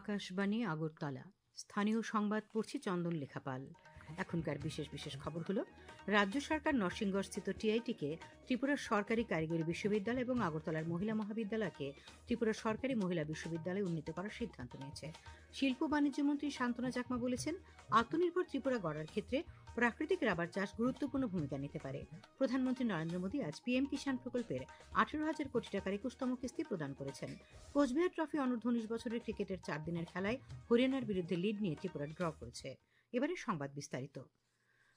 আকাশবাণী আগরতলা স্থানীয় সংবাদ পড়ছি চন্দন লেখাপাল। এখনকার বিশেষ বিশেষ খবর হলো, রাজ্য সরকার নরসিংগড়স্থিত টিআইটিকে ত্রিপুরার সরকারি কারিগরি বিশ্ববিদ্যালয় এবং আগরতলার মহিলা মহাবিদ্যালয়কে ত্রিপুরা সরকারি মহিলা বিশ্ববিদ্যালয়ে উন্নীত করার সিদ্ধান্ত নিয়েছে। শিল্প বাণিজ্য মন্ত্রী শান্তনা চাকমা বলেছেন, আত্মনির্ভর ত্রিপুরা গড়ার ক্ষেত্রে প্রাকৃতিক রাবার চাষ গুরুত্বপূর্ণ ভূমিকা নিতে পারে। প্রধানমন্ত্রী নরেন্দ্র মোদী আজ পিএম কিষাণ প্রকল্পের 18,000 কোটি টাকার 21তম কিস্তি প্রদান করেছেন। কোচবিহার ট্রফি অনূর্ধ্ব 19 বছরের ক্রিকেটের 4 দিনের খেলায় হরিয়ানার বিরুদ্ধে লিড নিয়ে ত্রিপুরা ড্র করেছে। এবারে সংবাদ বিস্তারিত।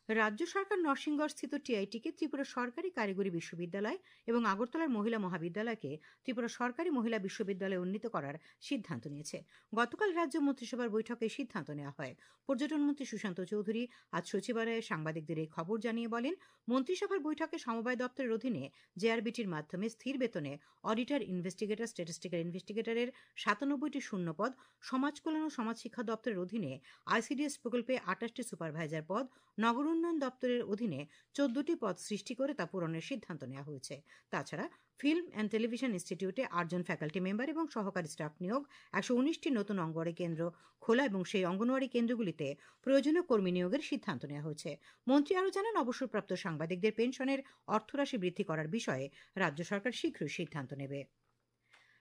রাজ্য সরকার নরসিংগড়স্থিত টিআইটিকে ত্রিপুরা সরকারি কারিগরি বিশ্ববিদ্যালয় এবং আগরতলার মহিলা মহাবিদ্যালয়কে ত্রিপুরা সরকারি মহিলা বিশ্ববিদ্যালয়ে উন্নীত করার সিদ্ধান্ত নিয়েছে। গতকাল রাজ্য মন্ত্রিসভার বৈঠকে সিদ্ধান্ত নেওয়া হয়। পর্যটন মন্ত্রী সুশান্ত চৌধুরী আজ সচিবালয়ে সাংবাদিকদের এই খবর জানিয়ে বলেন, মন্ত্রিসভার বৈঠকে সমবায় দপ্তরের অধীনে জেআরবিটির মাধ্যমে স্থির বেতনে অডিটর, ইনভেস্টিগেটর, স্ট্যাটিস্টিক্যাল ইনভেস্টিগেটরের 97টি শূন্যপদ, সমাজ কল্যাণ ও সমাজ শিক্ষা দপ্তরের অধীনে আইসিডিএস প্রকল্পে 28টি সুপারভাইজার পদ, নগর উন্নয়ন দপ্তরের অধীনে 14টি পদ সৃষ্টি করে তা পূরণের সিদ্ধান্ত নেওয়া হয়েছে। তাছাড়া ফিল্ম অ্যান্ড টেলিভিশন ইনস্টিটিউটে 8 জন ফ্যাকাল্টি মেম্বার এবং সহকারী স্টাফ নিয়োগ, 119টি নতুন অঙ্গনওয়াড়ি কেন্দ্র খোলা এবং সেই অঙ্গনওয়াড়ি কেন্দ্রগুলিতে প্রয়োজনীয় কর্মী নিয়োগের সিদ্ধান্ত নেওয়া হয়েছে। মন্ত্রী আরও জানান, অবসরপ্রাপ্ত সাংবাদিকদের পেনশনের অর্থরাশি বৃদ্ধি করার বিষয়ে রাজ্য সরকার শীঘ্রই সিদ্ধান্ত নেবে।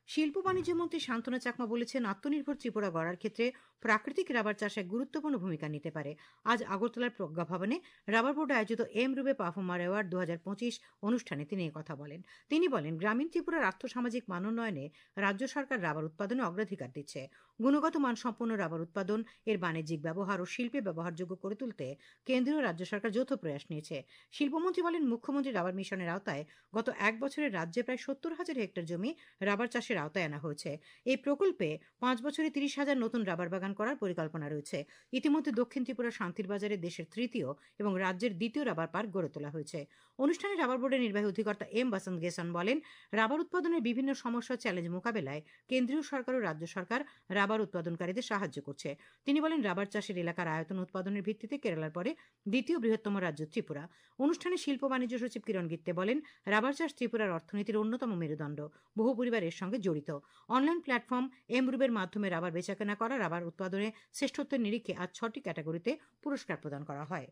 শিল্প বাণিজ্য মন্ত্রী শান্তনা চাকমা বলেছেন, আত্মনির্ভর ত্রিপুরা গড়ার ক্ষেত্রে প্রাকৃতিক রাবার চাষ এক গুরুত্বপূর্ণ ভূমিকা নিতে পারে। আজ আগরতলার প্রজ্ঞা ভবনে রাবার বোর্ড আয়োজিত এম রুবে পারফর্মার অ্যাওয়ার্ড 2025 অনুষ্ঠানে তিনি এই কথা বলেন। তিনি বলেন, গ্রামীণ ত্রিপুরার আর্থসামাজিক মানোন্নয়নে রাজ্য সরকার রাবার উৎপাদনে অগ্রাধিকার দিচ্ছে। গুণগত মানসম্পন্ন রাবার উৎপাদন, এর বাণিজ্যিক ব্যবহার ও শিল্পে ব্যবহারযোগ্য করে তুলতে কেন্দ্রীয় রাজ্য সরকার যৌথ প্রয়াস নিয়েছে। শিল্পমন্ত্রী বলেন, মুখ্যমন্ত্রী রাবার মিশনের আওতায় গত এক বছরে রাজ্যে প্রায় 70,000 হেক্টর জমি রাবার চাষের আওতায় আনা হয়েছে। এই প্রকল্পে 5 বছরে 30,000 নতুন রাবার বাগান করার পরিকল্পনা রয়েছে। ইতিমধ্যে দক্ষিণ ত্রিপুরা শান্তির বাজারে দেশের তৃতীয় এবং রাজ্যের দ্বিতীয় রাবার পার্ক গড়ে তোলা হয়েছে। অনুষ্ঠানে রাবার বোর্ডের নির্বাহী অধিকর্তা এম বসন্ত গেসন বলেন, রাবার উৎপাদনের বিভিন্ন সমস্যা চ্যালেঞ্জ মোকাবেলায় কেন্দ্রীয় সরকার ও রাজ্য সরকার রাবার উৎপাদনকারীদের সাহায্য করছে। তিনি বলেন, রাবার চাষের এলাকার আয়তন উৎপাদনের ভিত্তিতে কেরালার পরে দ্বিতীয় বৃহত্তম রাজ্য ত্রিপুরা। অনুষ্ঠানে শিল্প বাণিজ্য সচিব কিরণ গিত্তে বলেন, রাবার চাষ ত্রিপুরার অর্থনীতির অন্যতম মেরুদণ্ড। বহু পরিবার এর সঙ্গে জড়িত। অনলাইন প্ল্যাটফর্ম এম রুবের মাধ্যমে রাবার বেচাকেনা করা, রাবার উৎপাদনে শ্রেষ্ঠত্বের নিরিখে আজ 6টি ক্যাটাগরিতে পুরস্কার প্রদান করা হয়।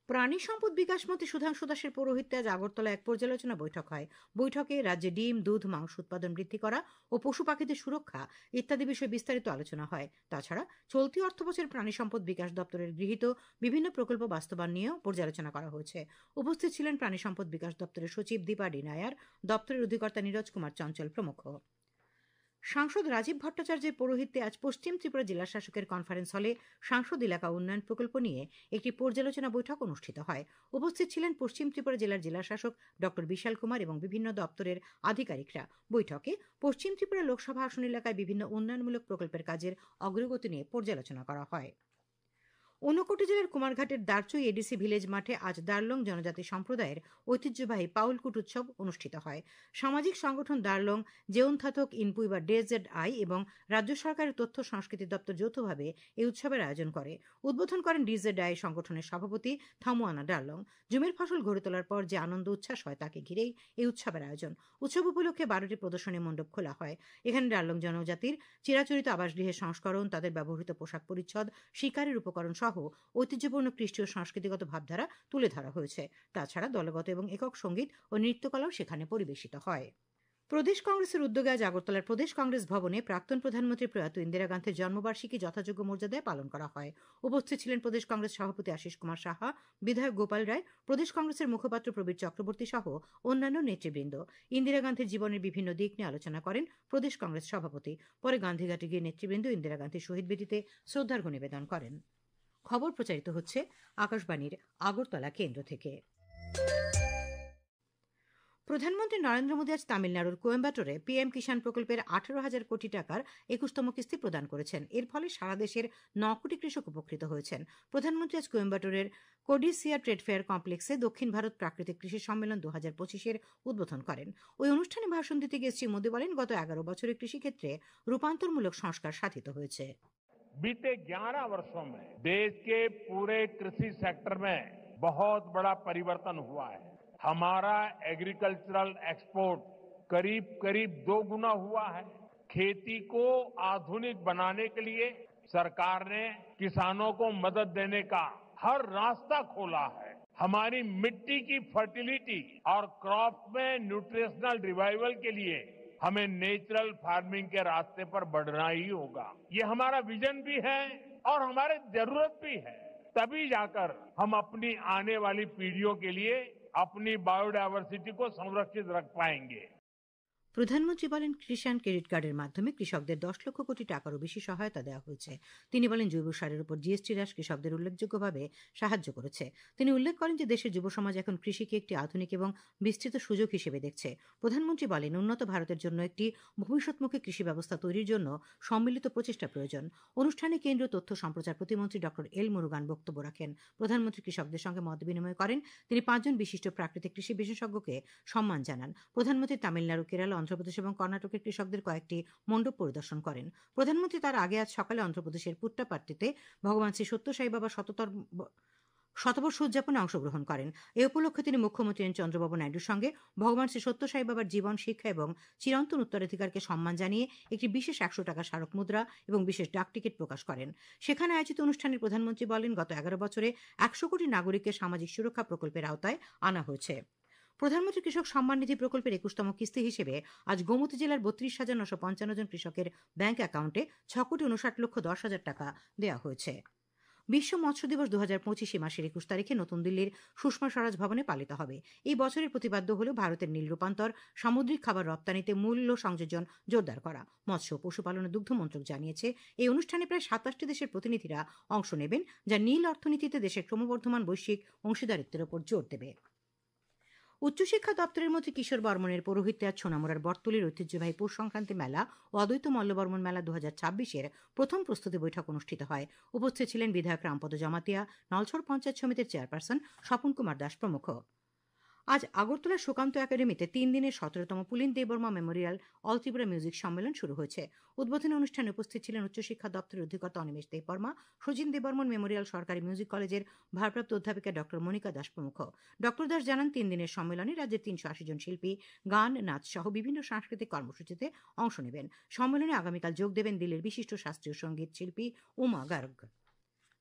প্রাণী সম্পদ বিকাশ মন্ত্রী সুধাংশু দাসের পৌরোহিত্যে আজ আগরতলা এক পর্যালোচনা বৈঠক হয়। বৈঠকে রাজ্যে ডিম, দুধ, মাংস উৎপাদন বৃদ্ধি করা ও পশু পাখিদের সুরক্ষা ইত্যাদি বিষয়ে বিস্তারিত আলোচনা হয়। তাছাড়া চলতি অর্থবছর প্রাণী সম্পদ বিকাশ দপ্তরের গৃহীত বিভিন্ন প্রকল্প বাস্তবায়ন নিয়েও পর্যালোচনা করা হয়েছে। উপস্থিত ছিলেন প্রাণী সম্পদ বিকাশ দপ্তরের সচিব দীপা ডি নায়ার, দপ্তরের অধিকর্তা নীরজ কুমার চঞ্চল প্রমুখ। সাংসদ রাজীব ভট্টাচার্যের পৌরোহিত্যে আজ পশ্চিম ত্রিপুরা জেলা শাসকের কনফারেন্স হলে সাংসদ এলাকা উন্নয়ন প্রকল্প নিয়ে একটি পর্যালোচনা বৈঠক অনুষ্ঠিত হয়। উপস্থিত ছিলেন পশ্চিম ত্রিপুরা জেলার জেলাশাসক ডক্টর বিশাল কুমার এবং বিভিন্ন দপ্তরের আধিকারিকরা। বৈঠকে পশ্চিম ত্রিপুরা লোকসভা আসন এলাকায় বিভিন্ন উন্নয়নমূলক প্রকল্পের কাজের অগ্রগতি নিয়ে পর্যালোচনা করা হয়। ঊনকোটি জেলার কুমারঘাটের দারচুই এডিসি ভিলেজ মাঠে আজ দার্লং জনজাতি সম্প্রদায়ের ঐতিহ্যবাহী পাউলকুট উৎসব অনুষ্ঠিত হয়। সামাজিক সংগঠন দার্লং জেউনথাতক ইনপুই বা DZI এবং রাজ্য সরকারের তথ্য সংস্কৃতি দপ্তর যৌথভাবে এই উৎসবের আয়োজন করে। উদ্বোধন করেন DZI সংগঠনের সভাপতি থামুয়ানা দার্লং। জমির ফসল গড়ে তোলার পর যে আনন্দ উচ্ছ্বাস হয় তাকে ঘিরেই এই উৎসবের আয়োজন। উৎসব উপলক্ষে 12টি প্রদর্শনী মণ্ডপ খোলা হয়। এখানে দার্লং জনজাতির চিরাচরিত আবাসগৃহের সংস্করণ, তাদের ব্যবহৃত পোশাক পরিচ্ছদ, শিকারের উপকরণ সহ ঐতিহ্যপূর্ণ কৃষ্টি ও সংস্কৃতিগত ভাবধারা তুলে ধরা হয়েছে। তাছাড়া দলগত এবং একক সঙ্গীত ও নৃত্যকলাও সেখানে পরিবেশিত হয়। প্রদেশ কংগ্রেসের উদ্যোগে আজ আগরতলার প্রদেশ কংগ্রেস ভবনে প্রাক্তন প্রধানমন্ত্রী প্রয়াত ইন্দিরা গান্ধীর জন্মবার্ষিকী যথাযোগ্য মর্যাদায় পালন করা হয়। উপস্থিত ছিলেন প্রদেশ কংগ্রেস সভাপতি আশিস কুমার সাহা, বিধায়ক গোপাল রায়, প্রদেশ কংগ্রেসের মুখপাত্র প্রবীর চক্রবর্তী সহ অন্যান্য নেতৃবৃন্দ। ইন্দিরা গান্ধীর জীবনের বিভিন্ন দিক নিয়ে আলোচনা করেন প্রদেশ কংগ্রেস সভাপতি। পরে গান্ধীঘাটে গিয়ে নেতৃবৃন্দ ইন্দিরা গান্ধীর শহীদ বেদিতে শ্রদ্ধার্ঘ্য নিবেদন করেন। খবর প্রচারিত হচ্ছে আকাশবাণীর আগরতলা কেন্দ্র থেকে। প্রধানমন্ত্রী নরেন্দ্র মোদী আজ তামিলনাড়ুর কোয়েম্বাটোরে পিএম কিষাণ প্রকল্পের 18,000 কোটি টাকার 21তম কিস্তি প্রদান করেছেন। এর ফলে সারা দেশের 9 কোটি কৃষক উপকৃত হয়েছেন। প্রধানমন্ত্রী আজ কোয়েম্বাটোরের কোডিসিয়া ট্রেড ফেয়ার কমপ্লেক্সে দক্ষিণ ভারত প্রাকৃতিক কৃষি সম্মেলন 2025-এর উদ্বোধন করেন। ওই অনুষ্ঠানে ভাষণ দিতে গিয়ে শ্রী মোদী বলেন, গত 11 বছরে কৃষিক্ষেত্রে রূপান্তরমূলক সংস্কার সাধিত হয়েছে। बीते 11 वर्षों में देश के पूरे कृषि सेक्टर में बहुत बड़ा परिवर्तन हुआ है। हमारा एग्रीकल्चरल एक्सपोर्ट करीब करीब 2 गुना हुआ है। खेती को आधुनिक बनाने के लिए सरकार ने किसानों को मदद देने का हर रास्ता खोला है। हमारी मिट्टी की फर्टिलिटी और क्रॉप में न्यूट्रिशनल रिवाइवल के लिए हमें नेचुरल फार्मिंग के रास्ते पर बढ़ना ही होगा। ये हमारा विजन भी है और हमारी जरूरत भी है। तभी जाकर हम अपनी आने वाली पीढ़ियों के लिए अपनी बायोडायवर्सिटी को संरक्षित रख पाएंगे। প্রধানমন্ত্রী বলেন, কিষাণ ক্রেডিট কার্ডের মাধ্যমে কৃষকদের 10 লক্ষ কোটি টাকারও বেশি সহায়তা দেওয়া হয়েছে। তিনি বলেন, জৈব সারের উপর জিএসটি হ্রাস কৃষকদের উল্লেখযোগ্যভাবে সাহায্য করেছে। তিনি উল্লেখ করেন যে দেশের যুব সমাজ এখন কৃষিকে একটি আধুনিক এবং বিস্তৃত সুযোগ হিসেবে দেখছে। প্রধানমন্ত্রী বলেন, উন্নত ভারতের জন্য একটি ভবিষ্যৎমুখী কৃষি ব্যবস্থা তৈরির জন্য সম্মিলিত প্রচেষ্টা প্রয়োজন। অনুষ্ঠানে কেন্দ্রীয় তথ্য সম্প্রচার প্রতিমন্ত্রী ডক্টর এল মুরুগান বক্তব্য রাখেন। প্রধানমন্ত্রী কৃষকদের সঙ্গে মত বিনিময় করেন। তিনি 5 জন বিশিষ্ট প্রাকৃতিক কৃষি বিশেষজ্ঞকে সম্মান জানান। প্রধানমন্ত্রী তামিলনাড়ু, কেরালা, অন্ধ্রপ্রদেশ এবং কর্ণাটকের কৃষকদের কয়েকটি মণ্ডপ পরিদর্শন করেন। প্রধানমন্ত্রী তার আগে আজ সকালে অন্ধ্রপ্রদেশের পুট্টাপাট্টিতে ভগবান শ্রী সত্য সাই বাবা শতবর্ষ উদযাপনে অংশগ্রহণ করেন। এ উপলক্ষে তিনি মুখ্যমন্ত্রী এন চন্দ্রবাবু নাইডুর সঙ্গে ভগবান শ্রী সত্য সাই বাবার জীবন, শিক্ষা এবং চিরন্তন উত্তরাধিকারকে সম্মান জানিয়ে একটি বিশেষ 100 টাকা স্মারক মুদ্রা এবং বিশেষ ডাক টিকিট প্রকাশ করেন। সেখানে আয়োজিত অনুষ্ঠানে প্রধানমন্ত্রী বলেন, গত 11 বছরে 100 কোটি নাগরিককে সামাজিক সুরক্ষা প্রকল্পের আওতায় আনা হয়েছে। প্রধানমন্ত্রী কৃষক সম্মান নিধি প্রকল্পের 21তম কিস্তি হিসেবে আজ গোমতী জেলার 32,955 জন কৃষকের ব্যাংক অ্যাকাউন্টে 6,59,10,000 টাকা দেওয়া হয়েছে। বিশ্ব মৎস্য দিবস 2025 মাসের 21 তারিখে নতুন দিল্লির সুষমা স্বরাজ ভবনে পালিত হবে। এই বছরের প্রতিপাদ্য হল ভারতের নীল রূপান্তর, সামুদ্রিক খাবার রপ্তানিতে মূল্য সংযোজন জোরদার করা। মৎস্য ও পশুপালন ও দুগ্ধ মন্ত্রক জানিয়েছে, এই অনুষ্ঠানে প্রায় 27টি দেশের প্রতিনিধিরা অংশ নেবেন, যা নীল অর্থনীতিতে দেশের ক্রমবর্ধমান বৈশ্বিক অংশীদারিত্বের উপর জোর দেবে। উচ্চশিক্ষা দপ্তরের মন্ত্রী কিশোর বর্মনের পৌরোহিত্যে আজ সোনামুড়ার বটতলীর ঐতিহ্যবাহী পৌষ সংক্রান্তি মেলা ও অদ্বৈত মল্লবর্মন মেলা 2026-এর প্রথম প্রস্তুতি বৈঠক অনুষ্ঠিত হয়। উপস্থিত ছিলেন বিধায়ক রামপদ জমাতিয়া, নলছড় পঞ্চায়েত সমিতির চেয়ারপারসন স্বপন কুমার দাস প্রমুখ। আজ আগরতলার সুকান্ত একাডেমিতে 3 দিনের 17তম Pulin Debbarma memorial all Tripura music সম্মেলন শুরু হয়েছে। উদ্বোধনী অনুষ্ঠানে উপস্থিত ছিলেন উচ্চশিক্ষা দপ্তরের অধিকর্তা অনিমেষ দেববর্মা, সচিন দেববর্মন মেমোরিয়াল সরকারি মিউজিক কলেজের ভারপ্রাপ্ত অধ্যাপিকা ডক্টর মনিকা দাস প্রমুখ। ডক্টর দাস জানান, 3 দিনের সম্মেলনে রাজ্যের 380 জন শিল্পী গান, নাচ সহ বিভিন্ন সাংস্কৃতিক কর্মসূচিতে অংশ নেবেন। সম্মেলনে আগামীকাল যোগ দেবেন দিল্লির বিশিষ্ট শাস্ত্রীয় সঙ্গীত শিল্পী উমা গার্গ।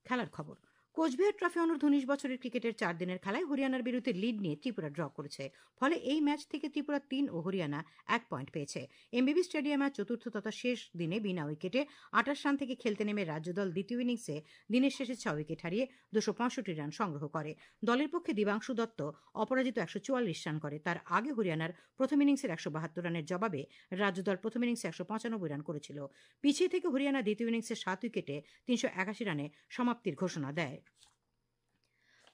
খেলার খবর। কোচবিহার ট্রফি অনূর্ধ্ব 19 বছরের ক্রিকেটের 4 দিনের খেলায় হরিয়ানার বিরুদ্ধে লিড নিয়ে ত্রিপুরা ড্র করেছে। ফলে এই ম্যাচ থেকে ত্রিপুরা 3 ও হরিয়ানা 1 পয়েন্ট পেয়েছে। এমবিবি স্টেডিয়ামে চতুর্থ তথা শেষ দিনে বিনা উইকেটে 28 রান থেকে খেলতে নেমে রাজ্য দল দ্বিতীয় ইনিংসে দিনের শেষে 6 উইকেট হারিয়ে 265 রান সংগ্রহ করে। দলের পক্ষে দিবাংশু দত্ত অপরাজিত 144 রান করে। তার আগে হরিয়ানার প্রথম ইনিংসের 172 রানের জবাবে রাজ্য দল প্রথম ইনিংসে 195 রান করেছিল। পিছিয়ে থেকে হরিয়ানা দ্বিতীয় ইনিংসে 7 উইকেটে 381 রানে সমাপ্তির ঘোষণা দেয়।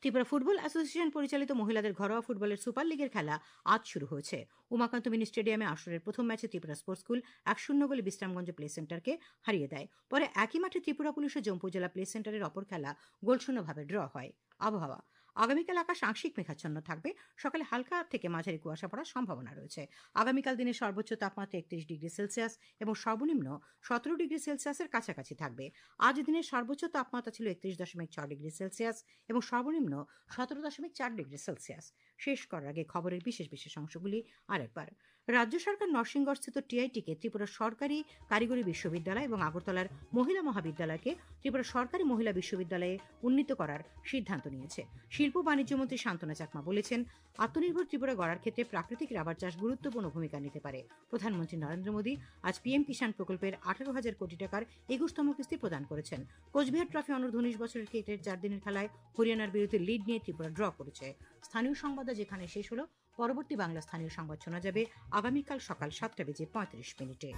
ত্রিপুরা ফুটবল অ্যাসোসিয়েশন পরিচালিত মহিলাদের ঘরোয়া ফুটবলের সুপার লিগের খেলা আজ শুরু হয়েছে। উমাকান্ত মিনি স্টেডিয়ামে আসরের প্রথম ম্যাচে ত্রিপুরা স্পোর্টস স্কুল 1-0 গোলে বিশ্রামগঞ্জ প্লে সেন্টারকে হারিয়ে দেয়। পরে একই মাঠে ত্রিপুরা পুলিশ ও জম্পু জেলা প্লে সেন্টারের অপর খেলা গোলশূন্যভাবে ড্র হয়। আবহাওয়া। আগামীকাল আকাশ আংশিক মেঘাচ্ছন্ন থাকবে। সকালে হালকা থেকে মাঝারি কুয়াশা পড়ার সম্ভাবনা রয়েছে। আগামীকাল দিনের সর্বোচ্চ তাপমাত্রা 31 ডিগ্রি সেলসিয়াস এবং সর্বনিম্ন 17 ডিগ্রি সেলসিয়াসের কাছাকাছি থাকবে। আজ দিনের সর্বোচ্চ তাপমাত্রা ছিল 31.6 ডিগ্রি সেলসিয়াস এবং সর্বনিম্ন 17.4 ডিগ্রি সেলসিয়াস। শেষ করার আগে খবরের বিশেষ বিশেষ অংশগুলি আরেকবার। রাজ্য সরকার নরসিংগড়স্থিত টিআইটিকে ত্রিপুরা সরকারি কারিগরি বিশ্ববিদ্যালয় এবং আগরতলার মহিলা মহাবিদ্যালয়কে ত্রিপুরা সরকারি মহিলা বিশ্ববিদ্যালয়ে উন্নীত করার সিদ্ধান্ত নিয়েছে। শিল্প বাণিজ্য মন্ত্রী শান্তনা চাকমা বলেছেন, আত্মনির্ভর ত্রিপুরা গড়ার ক্ষেত্রে প্রাকৃতিক রাবার চাষ গুরুত্বপূর্ণ ভূমিকা নিতে পারে। প্রধানমন্ত্রী নরেন্দ্র মোদী আজ পিএম কিষাণ প্রকল্পের 18,000 কোটি টাকার 21তম কিস্তি প্রদান করেছেন। কোচবিহার ট্রফি অনূর্ধ্ব 19 বছরের ক্রিকেটের 4 দিনের খেলায় হরিয়ানার বিরুদ্ধে লিড নিয়ে ত্রিপুরা ড্র করেছে। স্থানীয় সংবাদ যেখানে শেষ হলো, পরবর্তী বাংলা স্থানীয় সংবাদ শোনা যাবে আগামীকাল সকাল 7:35 মিনিটে।